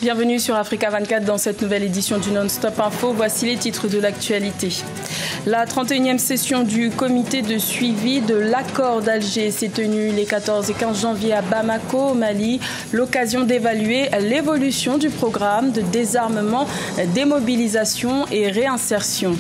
Bienvenue sur Africa 24 dans cette nouvelle édition du Non-Stop Info. Voici les titres de l'actualité. La 31e session du comité de suivi de l'accord d'Alger s'est tenue les 14 et 15 janvier à Bamako, au Mali. L'occasion d'évaluer l'évolution du programme de désarmement, démobilisation et réinsertion.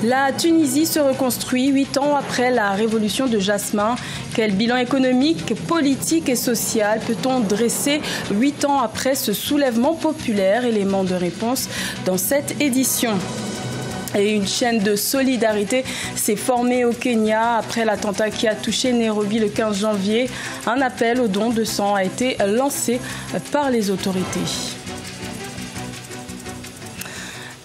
La Tunisie se reconstruit 8 ans après la révolution de Jasmin. Quel bilan économique, politique et social peut-on dresser 8 ans après ce soulèvement populaire? Élément de réponse dans cette édition. Et une chaîne de solidarité s'est formée au Kenya après l'attentat qui a touché Nairobi le 15 janvier. Un appel au don de sang a été lancé par les autorités.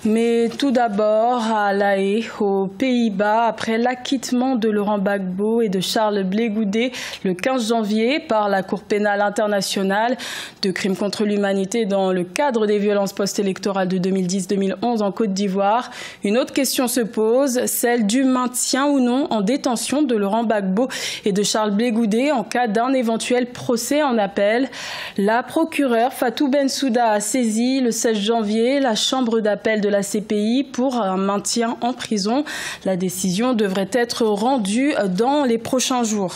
Mais tout d'abord, à La Haye, aux Pays-Bas, après l'acquittement de Laurent Gbagbo et de Charles Blé Goudé le 15 janvier par la Cour pénale internationale de crimes contre l'humanité dans le cadre des violences post-électorales de 2010-2011 en Côte d'Ivoire, une autre question se pose, celle du maintien ou non en détention de Laurent Gbagbo et de Charles Blé Goudé en cas d'un éventuel procès en appel. La procureure Fatou Bensouda a saisi le 16 janvier la chambre d'appel de la CPI pour un maintien en prison. La décision devrait être rendue dans les prochains jours.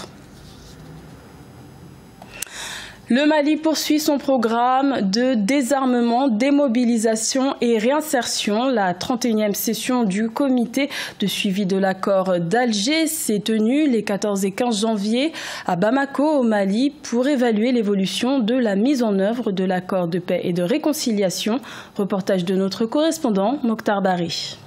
Le Mali poursuit son programme de désarmement, démobilisation et réinsertion. La 31e session du comité de suivi de l'accord d'Alger s'est tenue les 14 et 15 janvier à Bamako, au Mali, pour évaluer l'évolution de la mise en œuvre de l'accord de paix et de réconciliation. Reportage de notre correspondant Mokhtar Bari.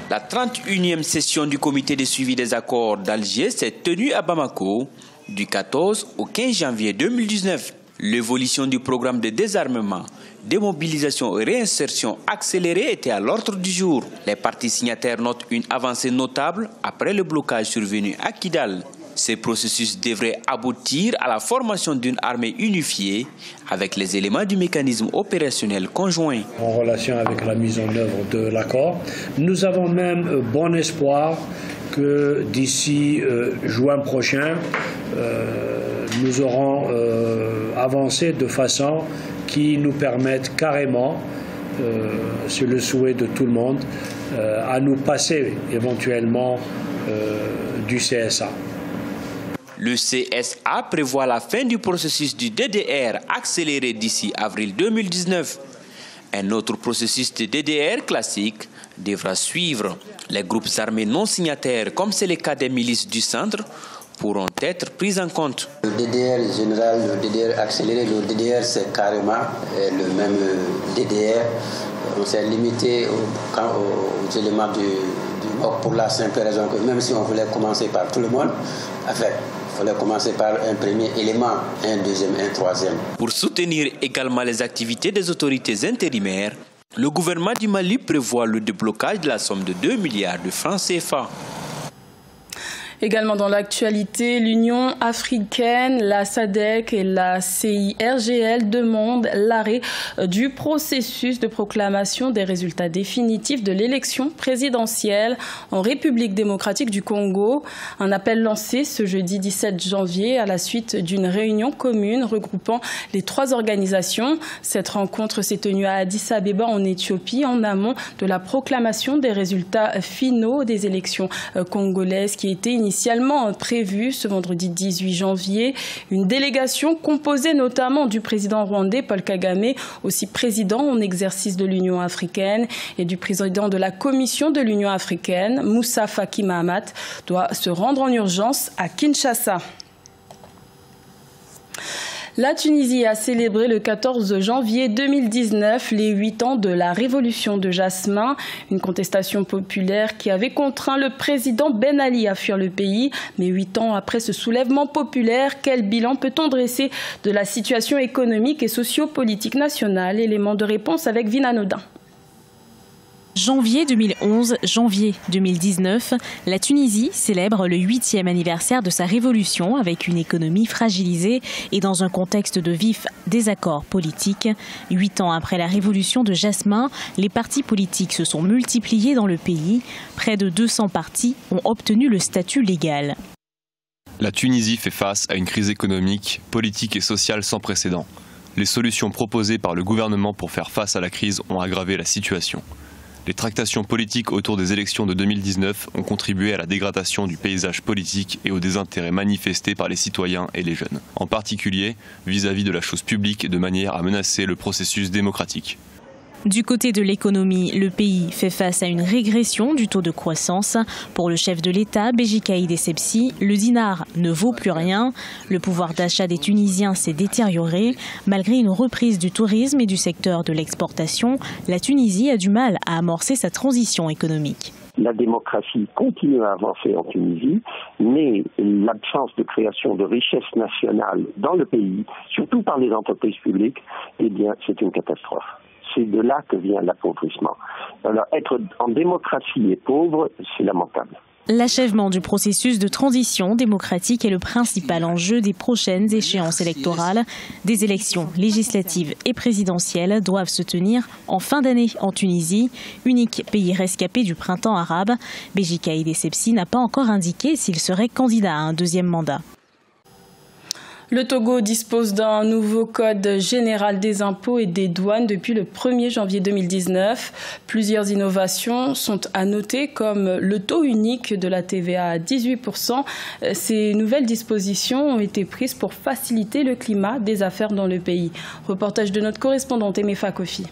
La 31e session du comité de suivi des accords d'Alger s'est tenue à Bamako du 14 au 15 janvier 2019. L'évolution du programme de désarmement, démobilisation et réinsertion accélérée était à l'ordre du jour. Les parties signataires notent une avancée notable après le blocage survenu à Kidal. Ces processus devraient aboutir à la formation d'une armée unifiée avec les éléments du mécanisme opérationnel conjoint. En relation avec la mise en œuvre de l'accord, nous avons même bon espoir que d'ici juin prochain, nous aurons avancé de façon qui nous permette carrément, c'est le souhait de tout le monde, à nous passer éventuellement du CSA. Le CSA prévoit la fin du processus du DDR accéléré d'ici avril 2019. Un autre processus de DDR classique devra suivre. Les groupes armés non signataires, comme c'est le cas des milices du centre, pourront être pris en compte. Le DDR général, le DDR accéléré, le DDR c'est carrément le même DDR. On s'est limité aux éléments du MOC pour la simple raison que même si on voulait commencer par tout le monde, en fait, il fallait commencer par un premier élément, un deuxième, un troisième. Pour soutenir également les activités des autorités intérimaires, le gouvernement du Mali prévoit le déblocage de la somme de 2 milliards de francs CFA. Également dans l'actualité, l'Union africaine, la SADC et la CIRGL demandent l'arrêt du processus de proclamation des résultats définitifs de l'élection présidentielle en République démocratique du Congo. Un appel lancé ce jeudi 17 janvier à la suite d'une réunion commune regroupant les 3 organisations. Cette rencontre s'est tenue à Addis Abeba en Éthiopie en amont de la proclamation des résultats finaux des élections congolaises qui étaient initialement prévu ce vendredi 18 janvier. Une délégation composée notamment du président rwandais Paul Kagame, aussi président en exercice de l'Union africaine, et du président de la Commission de l'Union africaine, Moussa Faki Mahamat, doit se rendre en urgence à Kinshasa. La Tunisie a célébré le 14 janvier 2019 les 8 ans de la révolution de Jasmin, une contestation populaire qui avait contraint le président Ben Ali à fuir le pays. Mais 8 ans après ce soulèvement populaire, quel bilan peut-on dresser de la situation économique et socio-politique nationale? Élément de réponse avec Vina Nodin. Janvier 2011, janvier 2019, la Tunisie célèbre le 8e anniversaire de sa révolution avec une économie fragilisée et dans un contexte de vifs désaccords politiques. 8 ans après la révolution de Jasmin, les partis politiques se sont multipliés dans le pays. Près de 200 partis ont obtenu le statut légal. La Tunisie fait face à une crise économique, politique et sociale sans précédent. Les solutions proposées par le gouvernement pour faire face à la crise ont aggravé la situation. Les tractations politiques autour des élections de 2019 ont contribué à la dégradation du paysage politique et au désintérêt manifesté par les citoyens et les jeunes, en particulier vis-à-vis de la chose publique de manière à menacer le processus démocratique. Du côté de l'économie, le pays fait face à une régression du taux de croissance. Pour le chef de l'État, Béji Caïd Essebsi, le dinar ne vaut plus rien. Le pouvoir d'achat des Tunisiens s'est détérioré. Malgré une reprise du tourisme et du secteur de l'exportation, la Tunisie a du mal à amorcer sa transition économique. La démocratie continue à avancer en Tunisie, mais l'absence de création de richesse nationale dans le pays, surtout par les entreprises publiques, eh bien, c'est une catastrophe. C'est de là que vient l'appauvrissement. Alors, être en démocratie et pauvre, c'est lamentable. L'achèvement du processus de transition démocratique est le principal enjeu des prochaines échéances électorales. Des élections législatives et présidentielles doivent se tenir en fin d'année en Tunisie, unique pays rescapé du printemps arabe. Béji Caïd Essebsi n'a pas encore indiqué s'il serait candidat à un deuxième mandat. Le Togo dispose d'un nouveau code général des impôts et des douanes depuis le 1er janvier 2019. Plusieurs innovations sont à noter, comme le taux unique de la TVA à 18%. Ces nouvelles dispositions ont été prises pour faciliter le climat des affaires dans le pays. Reportage de notre correspondante Emefa Kofi.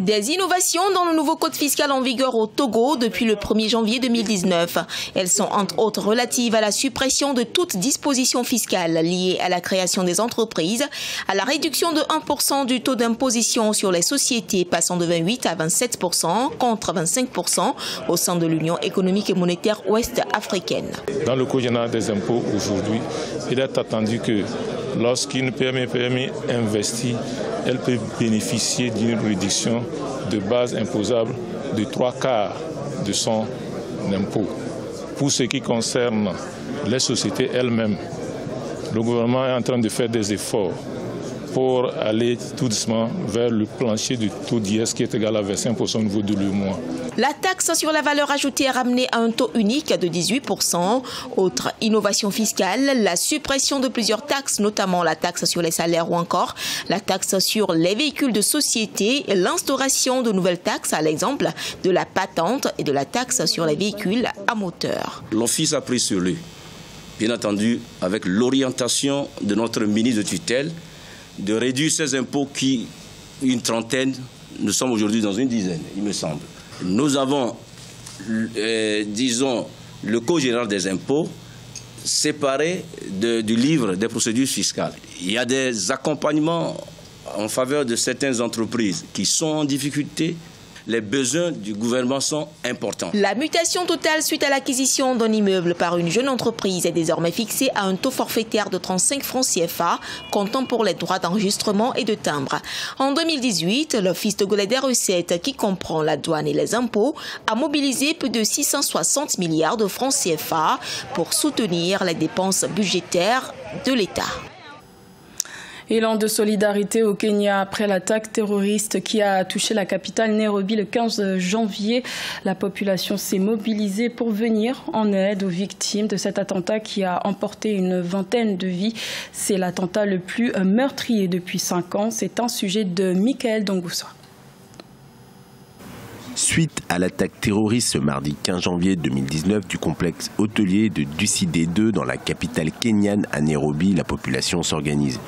Des innovations dans le nouveau code fiscal en vigueur au Togo depuis le 1er janvier 2019. Elles sont entre autres relatives à la suppression de toute disposition fiscale liée à la création des entreprises, à la réduction de 1% du taux d'imposition sur les sociétés passant de 28 à 27% contre 25% au sein de l'Union économique et monétaire ouest-africaine. Dans le code général des impôts aujourd'hui, il est attendu que lorsqu'une PME investit, elle peut bénéficier d'une réduction de base imposable de 3/4 de son impôt. Pour ce qui concerne les sociétés elles-mêmes, le gouvernement est en train de faire des efforts pour aller tout doucement vers le plancher du taux d'IS qui est égal à 25% au niveau de l'UEMOA. La taxe sur la valeur ajoutée est ramenée à un taux unique de 18%. Autre innovation fiscale, la suppression de plusieurs taxes, notamment la taxe sur les salaires ou encore la taxe sur les véhicules de société et l'instauration de nouvelles taxes, à l'exemple de la patente et de la taxe sur les véhicules à moteur. L'Office a pris sur lui, bien entendu, avec l'orientation de notre ministre de tutelle, de réduire ces impôts qui, une trentaine, nous sommes aujourd'hui dans une dizaine, il me semble. Nous avons, disons, le Code général des impôts séparé du livre des procédures fiscales. Il y a des accompagnements en faveur de certaines entreprises qui sont en difficulté. Les besoins du gouvernement sont importants. La mutation totale suite à l'acquisition d'un immeuble par une jeune entreprise est désormais fixée à un taux forfaitaire de 35 francs CFA, comptant pour les droits d'enregistrement et de timbre. En 2018, l'Office togolais des recettes, qui comprend la douane et les impôts, a mobilisé plus de 660 milliards de francs CFA pour soutenir les dépenses budgétaires de l'État. Élan de solidarité au Kenya après l'attaque terroriste qui a touché la capitale Nairobi le 15 janvier. La population s'est mobilisée pour venir en aide aux victimes de cet attentat qui a emporté une vingtaine de vies. C'est l'attentat le plus meurtrier depuis 5 ans. C'est un sujet de Michael Dongoussa. Suite à l'attaque terroriste ce mardi 15 janvier 2019 du complexe hôtelier de Dusidé 2 dans la capitale kenyane à Nairobi, la population s'organise.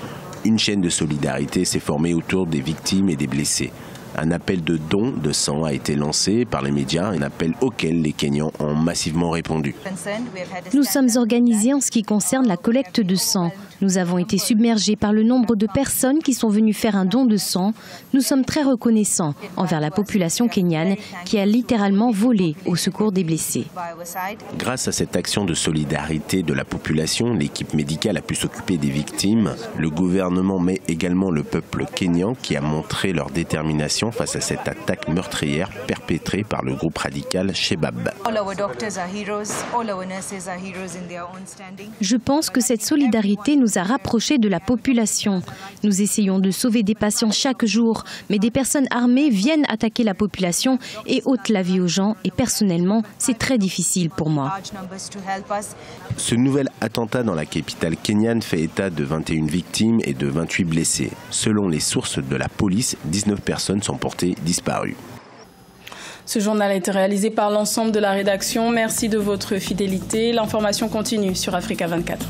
Une chaîne de solidarité s'est formée autour des victimes et des blessés. Un appel de dons de sang a été lancé par les médias, un appel auquel les Kenyans ont massivement répondu. Nous sommes organisés en ce qui concerne la collecte de sang. Nous avons été submergés par le nombre de personnes qui sont venues faire un don de sang. Nous sommes très reconnaissants envers la population kenyane qui a littéralement volé au secours des blessés. Grâce à cette action de solidarité de la population, l'équipe médicale a pu s'occuper des victimes. Le gouvernement, mais également le peuple kényan qui a montré leur détermination détermination face à cette attaque meurtrière perpétrée par le groupe radical Shebab. Je pense que cette solidarité nous a rapprochés de la population. Nous essayons de sauver des patients chaque jour, mais des personnes armées viennent attaquer la population et ôtent la vie aux gens. Et personnellement, c'est très difficile pour moi. Ce nouvel attentat dans la capitale kenyane fait état de 21 victimes et de 28 blessés. Selon les sources de la police, 19 personnes sont portées disparues. Ce journal a été réalisé par l'ensemble de la rédaction. Merci de votre fidélité. L'information continue sur Africa 24.